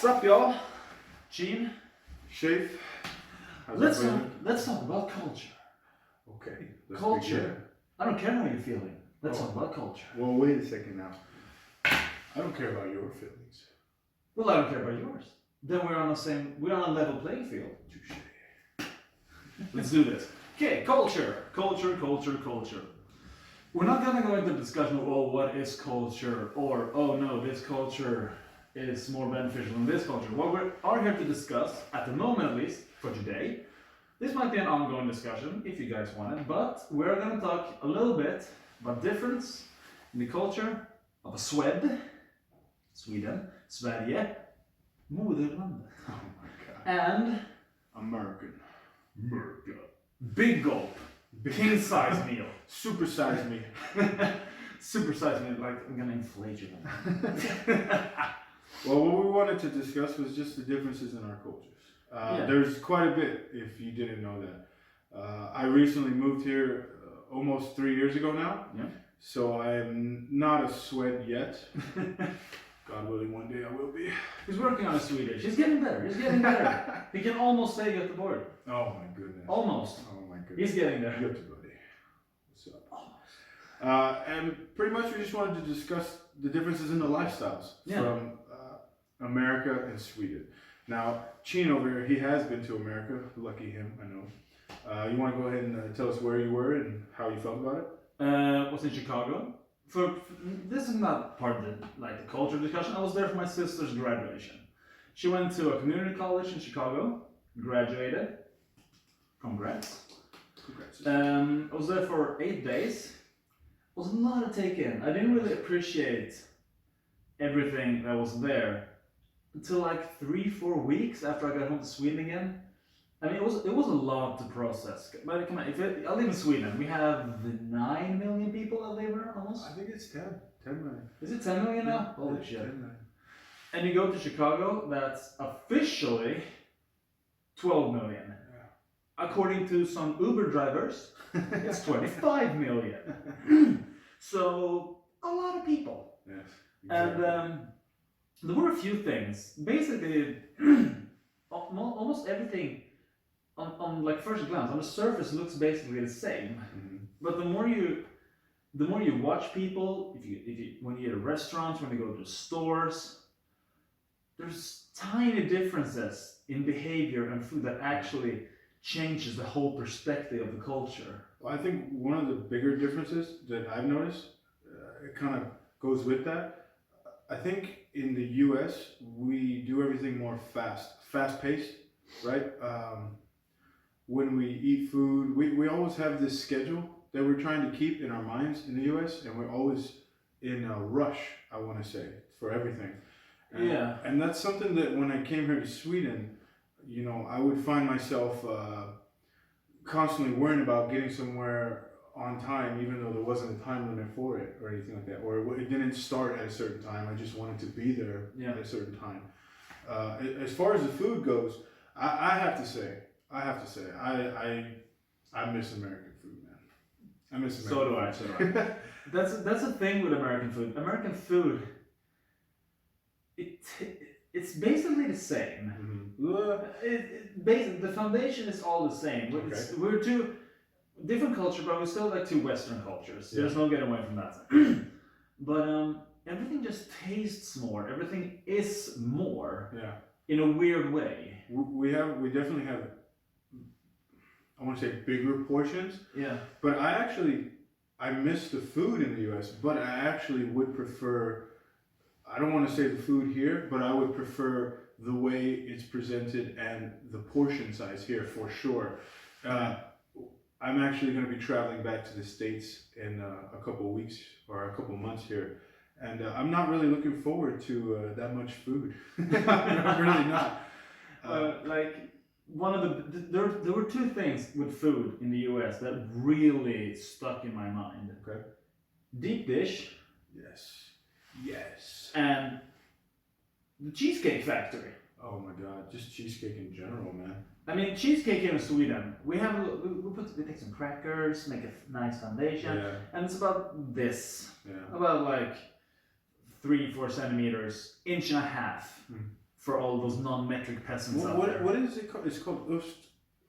Sup, y'all? Gene? Shafe? Let's talk about culture. Okay. Culture. I don't care how you're feeling. Let's talk about culture. Well, wait a second now. I don't care about your feelings. Well, I don't care about yours. Then we're on a level playing field. Touche. Let's do this. Okay, culture. We're not gonna go into the discussion of, oh, what is culture? Or, oh no, this culture is more beneficial than this culture. What we are here to discuss, at the moment at least, for today, this might be an ongoing discussion, if you guys want it, but we're gonna talk a little bit about difference in the culture of a Sweden, Sverige, moderlandet, and America. Big gulp, king size meal. Supersize me. Supersize me, like I'm gonna inflate you. Well, what we wanted to discuss was just the differences in our cultures. There's quite a bit, if you didn't know that. I recently moved here almost 3 years ago now. Yeah. So I'm not a Swede yet. God willing, one day I will be. He's working on his Swedish. He's getting better. He can almost say Göteborg. Oh my goodness. Almost. Oh my goodness. He's getting there. Göteborg. What's up? And pretty much we just wanted to discuss the differences in the lifestyles from America and Sweden. Now, Chin over here, he has been to America. Lucky him, I know. You want to go ahead and tell us where you were and how you felt about it? Was in Chicago. For this is not part of the culture discussion. I was there for my sister's graduation. She went to a community college in Chicago, graduated. Congrats. I was there for 8 days. It was a lot to take in. I didn't really appreciate everything that was there until like 3-4 weeks after I got home to Sweden again. I mean, it was a lot to process. But come on, I live in Sweden. We have 9 million people that live here almost. I think it's 10 million. Is it 10 million now? Holy shit. 10 million. And you go to Chicago, that's officially 12 million. Yeah. According to some Uber drivers, it's 25 million. So, a lot of people. Yes. Exactly. And there were a few things. Basically, almost everything on like first glance, on the surface looks basically the same. Mm-hmm. But the more you watch people, when you eat at restaurants, when you go to stores, there's tiny differences in behavior and food that actually changes the whole perspective of the culture. Well, I think one of the bigger differences that I've noticed, it kind of goes with that. I think in the US, we do everything more fast-paced, right? When we eat food, we always have this schedule that we're trying to keep in our minds in the US, and we're always in a rush, I want to say, for everything. And that's something that when I came here to Sweden, you know, I would find myself constantly worrying about getting somewhere on time, even though there wasn't a time limit for it or anything like that, or it didn't start at a certain time. I just wanted to be there at a certain time. As far as the food goes, I have to say, I miss American food, man. I miss American food. So do I. That's the thing with American food. American food, it's basically the same. Mm-hmm. The foundation is all the same. Okay. We're two different cultures, but we're still like two Western cultures. Yeah. There's no getting away from that. But everything just tastes more. Everything is more. Yeah. In a weird way. We definitely have, I want to say, bigger portions. Yeah. But I miss the food in the US, but I actually would prefer, I don't want to say the food here, but I would prefer the way it's presented and the portion size here for sure. I'm actually going to be traveling back to the States in a couple of weeks or a couple of months here. And I'm not really looking forward to that much food. I'm really not. There were two things with food in the US that really stuck in my mind. Okay. Deep dish. Yes. And the Cheesecake Factory. Oh my God, just cheesecake in general, man. I mean, cheesecake here in Sweden, we take some crackers, make a nice foundation, and it's about this. About like 3-4 centimeters, 1.5 inches for all those non-metric peasants out there. What is it called? It's called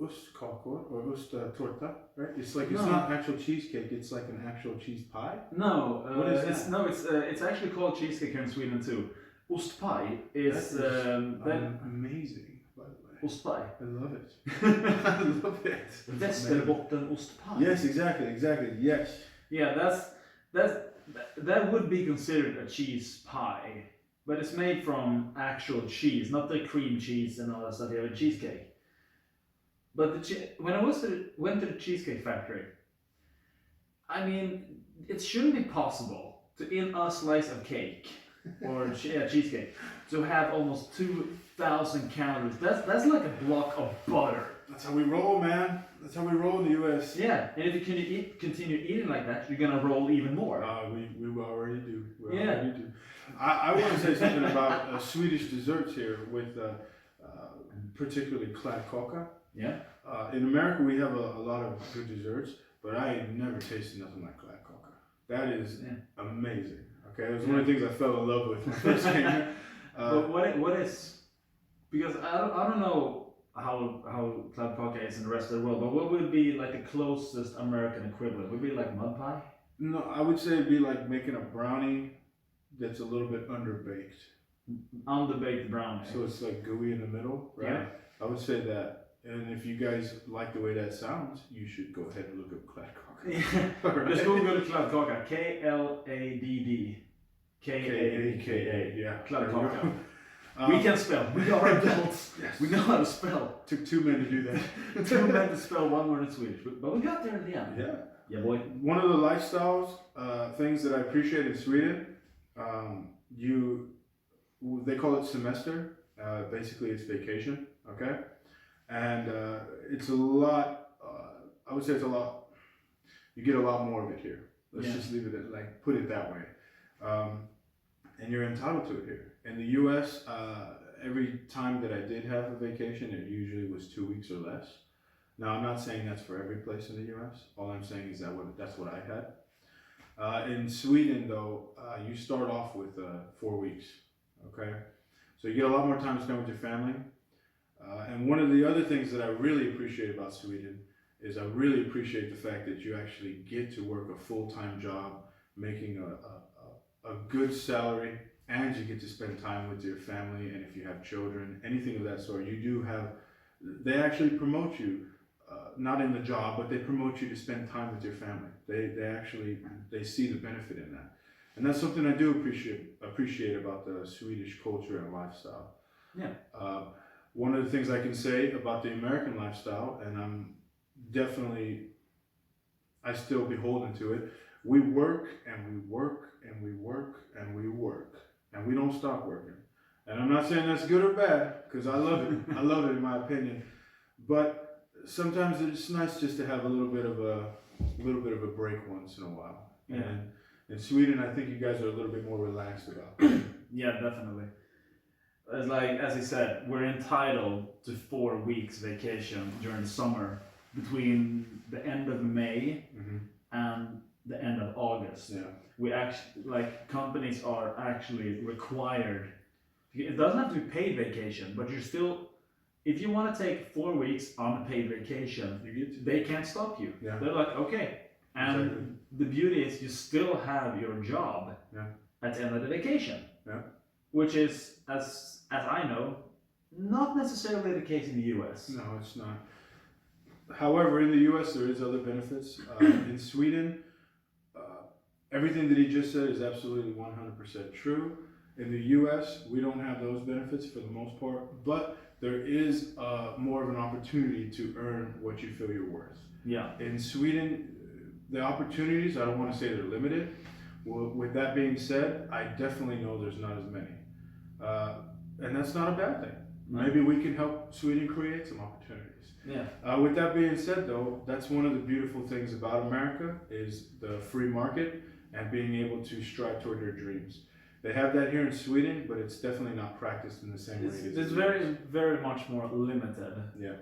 ostkakor or osttorta, right? It's like, it's No. not actual cheesecake, it's like an actual cheese pie. No, What is that? it's actually called cheesecake here in Sweden too. Ostpie is amazing, by the way. Ostpie. I love it. I love it. Västerbotten ostpie. Yes, exactly, yes. Yeah, that would be considered a cheese pie, but it's made from actual cheese, not the cream cheese and all that stuff. You have a cheesecake. But when I went to the Cheesecake Factory, I mean, it shouldn't be possible to, in a slice of cake or cheesecake, to have almost 2,000 calories. That's like a block of butter. That's how we roll, man. That's how we roll in the US. Yeah, and if you continue eating like that, you're gonna roll even more. We already do. We Yeah. already do. I want to say something about Swedish desserts here with particularly kladdkaka. Yeah. In America, we have a lot of good desserts, but I ain't never tasted nothing like kladdkaka. That is amazing. Okay, it was one of the things I fell in love with when I first came here. But what is, because I don't know how kladdkaka is in the rest of the world, but what would be like the closest American equivalent? Would it be like mud pie? No, I would say it'd be like making a brownie that's a little bit underbaked. Underbaked brownie. So it's like gooey in the middle, right? Yeah. I would say that. And if you guys like the way that sounds, you should go ahead and look up kladdkaka. Yeah. Right. Just Google kladdkaka. Kladdkaka. Yeah. Kladdkaka. We can spell. We are adults. Yes. We know how to spell. Took 2 men to do that. 2 men to spell one word in Swedish, but we got there in the end. Yeah. Yeah, boy. One of the lifestyles, things that I appreciate in Sweden, they call it semester. Basically, it's vacation. Okay. And it's a lot, I would say it's a lot, you get a lot more of it here. Let's just leave it at, like, put it that way. And you're entitled to it here. In the US, every time that I did have a vacation, it usually was 2 weeks or less. Now, I'm not saying that's for every place in the US. All I'm saying is that's what I had. In Sweden, though, you start off with 4 weeks, okay? So you get a lot more time to spend with your family. And one of the other things that I really appreciate about Sweden is I really appreciate the fact that you actually get to work a full-time job, making a good salary, and you get to spend time with your family. And if you have children, anything of that sort, you do have, they actually promote you, not in the job, but they promote you to spend time with your family. They see the benefit in that. And that's something I do appreciate about the Swedish culture and lifestyle. Yeah. One of the things I can say about the American lifestyle, and I'm definitely, I still beholden to it, we work and we work and we work and we work and we don't stop working. And I'm not saying that's good or bad, because I love it. I love it in my opinion. But sometimes it's nice just to have a little bit of a break once in a while. Yeah. And in Sweden, I think you guys are a little bit more relaxed about it. Yeah, definitely. It's like, as he said, we're entitled to 4 weeks vacation during the summer between the end of May and the end of August. Yeah. We actually, like, companies are actually required. It doesn't have to be paid vacation, but you're still, if you want to take 4 weeks on a paid vacation, they can't stop you. Yeah. They're like, okay. And Exactly. the beauty is you still have your job at the end of the vacation. Yeah. Which is, as I know, not necessarily the case in the US. No, it's not. However, in the US, there is other benefits. In Sweden, everything that he just said is absolutely 100% true. In the US, we don't have those benefits for the most part, but there is more of an opportunity to earn what you feel you're worth. Yeah. In Sweden, the opportunities, I don't want to say they're limited. Well, with that being said, I definitely know there's not as many. And that's not a bad thing. Maybe we can help Sweden create some opportunities. Yeah. With that being said, though, that's one of the beautiful things about America is the free market and being able to strive toward your dreams. They have that here in Sweden, but it's definitely not practiced in the same way. It's very, very much more limited. Yeah.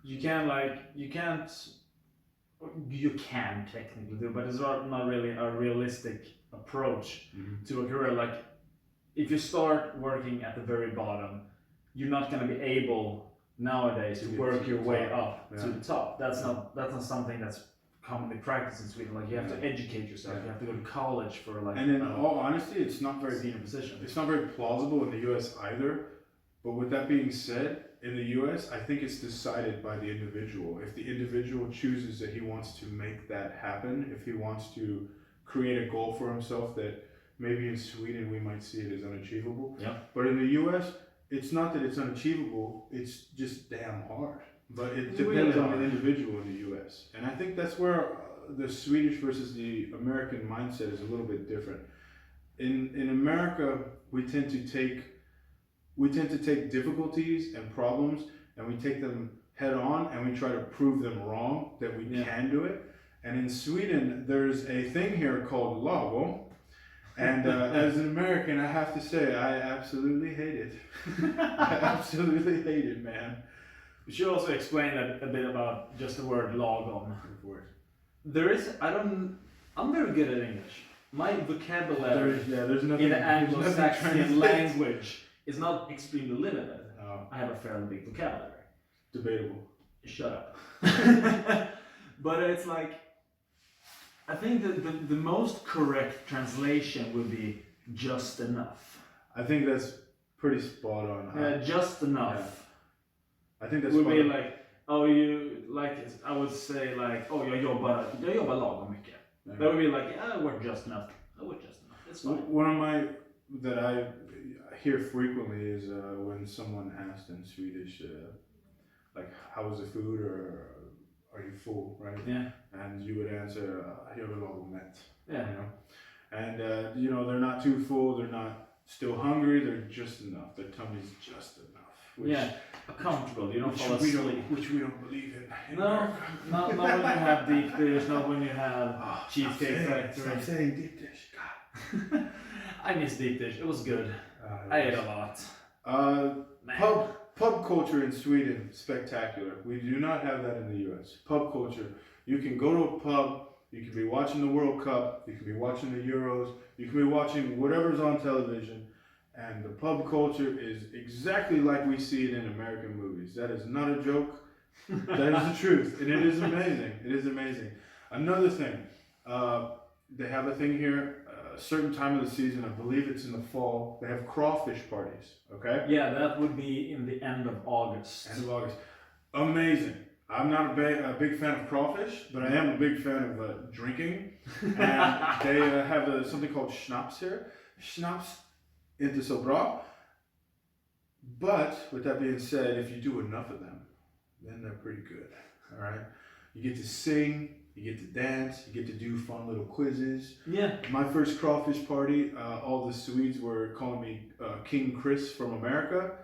You can technically do, but it's not really a realistic approach to a career. Like, if you start working at the very bottom, you're not going to be able nowadays to work your way up to the top. That's not something that's commonly practiced in Sweden. Like you have to educate yourself. You have to go to college for like. And in all honesty, it's not very senior position. It's not very plausible in the U.S. either. But with that being said, in the U.S., I think it's decided by the individual. If the individual chooses that he wants to make that happen, if he wants to create a goal for himself that maybe in Sweden we might see it as unachievable. Yeah. But in the U.S., it's not that it's unachievable, it's just damn hard. But it depends on the individual in the U.S. And I think that's where the Swedish versus the American mindset is a little bit different. In America, we tend to take difficulties and problems and we take them head on and we try to prove them wrong, that we can do it. And in Sweden, there's a thing here called lagom. And as an American, I have to say, I absolutely hate it. I absolutely hate it, man. We should also explain a bit about just the word lagom. I'm very good at English. My vocabulary there's nothing, in the Anglo-Saxon language is not extremely limited. I have a fairly big vocabulary. Debatable. Shut up. But it's like, I think that the most correct translation would be just enough. I think that's pretty spot on. Just enough. Yeah. I think that's would be like, oh, you like it. I would say like, oh, jag jobbar lagom mycket. Yeah. That would be like, yeah, I work just enough. I work just enough. It's fine. One of my that I hear frequently is when someone asked in Swedish, like, how was the food, or are you full, right? Yeah. And you would answer, jag är lagom mätt. Yeah. You know? And, you know, they're not too full, they're not still hungry, they're just enough. Their tummy's just enough. Which, comfortable. You don't fall asleep. Which we don't believe in. No, not when you have deep dish, not when you have Cheesecake Factory. Stop saying deep dish. God. I miss deep dish. It was good. I ate a lot. Pub culture in Sweden, spectacular. We do not have that in the U.S. Pub culture. You can go to a pub, you can be watching the World Cup, you can be watching the Euros, you can be watching whatever's on television, and the pub culture is exactly like we see it in American movies. That is not a joke. That is the truth. And it is amazing. It is amazing. Another thing, they have a thing here, a certain time of the season, I believe it's in the fall, they have crawfish parties, okay? Yeah, that would be in the end of August. End of August. Amazing. I'm not a big fan of crawfish, but I am a big fan of drinking. And they have something called schnapps here. Schnapps inte så bra. But with that being said, if you do enough of them, then they're pretty good. All right. You get to sing, you get to dance, you get to do fun little quizzes. Yeah. My first crawfish party, all the Swedes were calling me King Chris from America.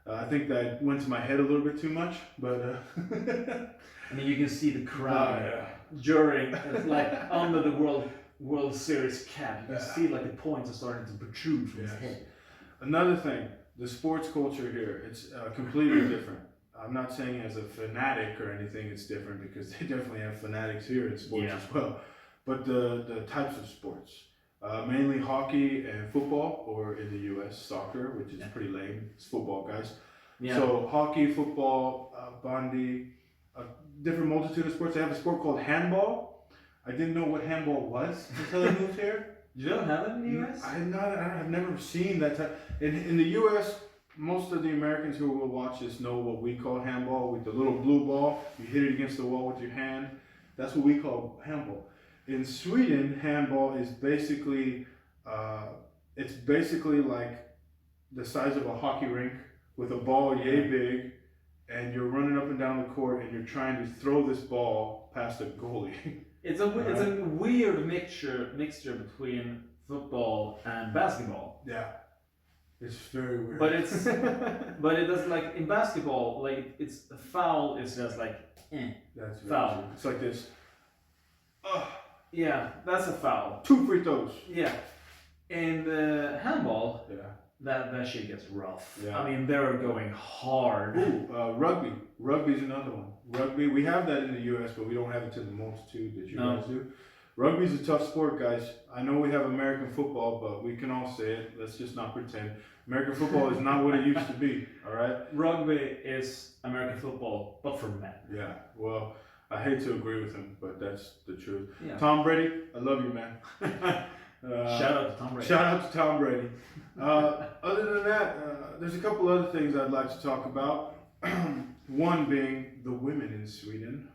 I think that went to my head a little bit too much, but. I mean, you can see the crowd during, like under the World Series cap. You can see like the points are starting to protrude from his head. Another thing, the sports culture here, it's completely different. I'm not saying as a fanatic or anything it's different, because they definitely have fanatics here in sports as well. But the types of sports, mainly hockey and football, or in the US, soccer, which is pretty lame. It's football, guys. Yeah. So hockey, football, bandy, a different multitude of sports. They have a sport called handball. I didn't know what handball was until I moved here. You don't have it in the US? I've never seen that type. In the US, most of the Americans who will watch this know what we call handball, with the little blue ball. You hit it against the wall with your hand. That's what we call handball. In Sweden, handball is basically, it's basically like the size of a hockey rink with a ball yay big, and you're running up and down the court and you're trying to throw this ball past a goalie. It's a weird mixture between football and basketball. Yeah. It's very weird. But it's but it does, like in basketball, like it's a foul is just like that's foul. True. It's like this. Yeah, that's a foul. 2 free throws. Yeah. In the handball, that shit gets rough. Yeah. I mean, they're going hard. Ooh, rugby. Rugby's another one. Rugby, we have that in the US, but we don't have it to the multitude that you guys do. Rugby's a tough sport, guys. I know we have American football, but we can all say it. Let's just not pretend. American football is not what it used to be, all right? Rugby is American football, but for men. Yeah, well, I hate to agree with him, but that's the truth. Yeah. Tom Brady, I love you, man. Shout out to Tom Brady. Shout out to Tom Brady. Other than that, there's a couple other things I'd like to talk about. One being the women in Sweden.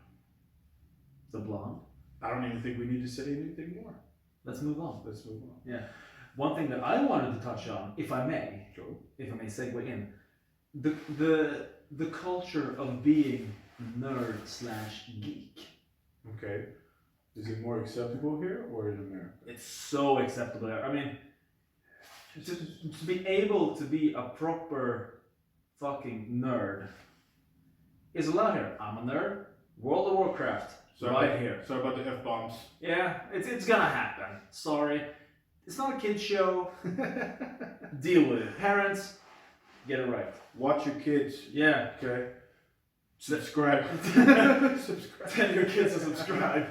The blonde. I don't even think we need to say anything more. Let's move on. Let's move on. Yeah. One thing that I wanted to touch on, if I may, Sure. if I may segue in, the culture of being nerd/geek. Okay. Is it more acceptable here or in America? It's so acceptable there. I mean, to be able to be a proper fucking nerd is allowed here. I'm a nerd. World of Warcraft. Here. Sorry about the F-bombs. Yeah, it's gonna happen. Sorry. It's not a kid's show. Deal with it. Parents, get it right. Watch your kids. Yeah. Okay. Subscribe. Subscribe. Tell your kids to subscribe.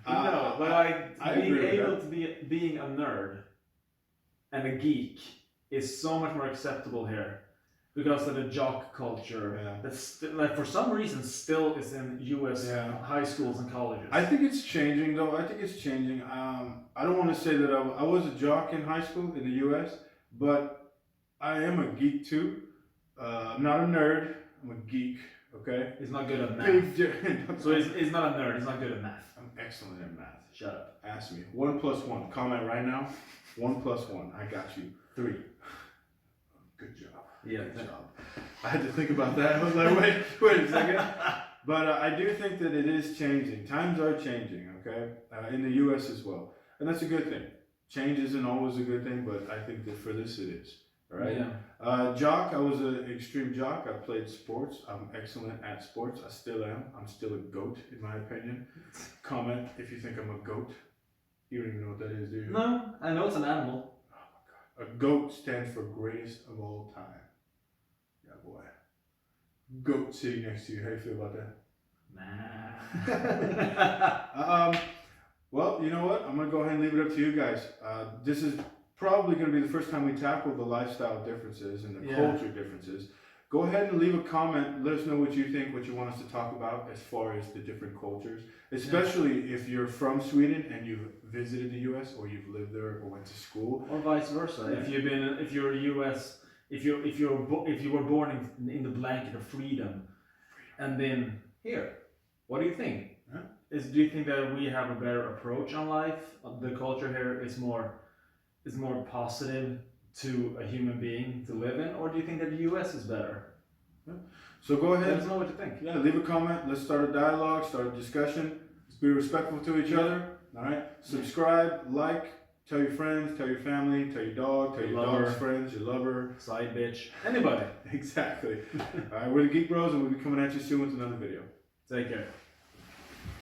No, but being able to be being a nerd and a geek is so much more acceptable here because of the jock culture that's like for some reason still is in U.S. high schools and colleges. I think it's changing though. I think it's changing. I don't want to say that I was a jock in high school in the U.S., but I am a geek too. I'm not a nerd. I'm a geek. Okay. He's not good at math. So he's not a nerd. He's not good at math. I'm excellent at math. Shut up. Ask me. 1 + 1. Comment right now. 1 + 1. I got you. 3. Good job. Yeah. Good job. I had to think about that. I was like, wait a second. But I do think that it is changing. Times are changing, okay? In the U.S. as well. And that's a good thing. Change isn't always a good thing, but I think that for this it is. All right? Yeah. Jock, I was an extreme jock. I played sports. I'm excellent at sports. I still am. I'm still a goat, in my opinion. Comment if you think I'm a goat. You don't even know what that is, do you? No, I know it's an animal. Oh my God. A GOAT stands for greatest of all time. Yeah, boy. Goat sitting next to you. How do you feel about that? Nah. Well, you know what? I'm going to go ahead and leave it up to you guys. This is probably going to be the first time we tackle the lifestyle differences and the culture differences. Go ahead and leave a comment. Let us know what you think, what you want us to talk about as far as the different cultures, especially if you're from Sweden and you've visited the U.S. or you've lived there or went to school, or vice versa. If you're U.S. If you were born in the blanket of freedom, and then here, what do you think? Huh? Do you think that we have a better approach on life? The culture here is more positive to a human being to live in, or do you think that the U.S. is better? Yeah. So go ahead. Let us know what you think. Yeah, leave a comment. Let's start a dialogue, start a discussion. Let's be respectful to each other. All right. Subscribe, like, tell your friends, tell your family, tell your dog, tell your dog's friends, your lover, side bitch, anybody. Exactly. All right, we're the GeekBros, and we'll be coming at you soon with another video. Take care.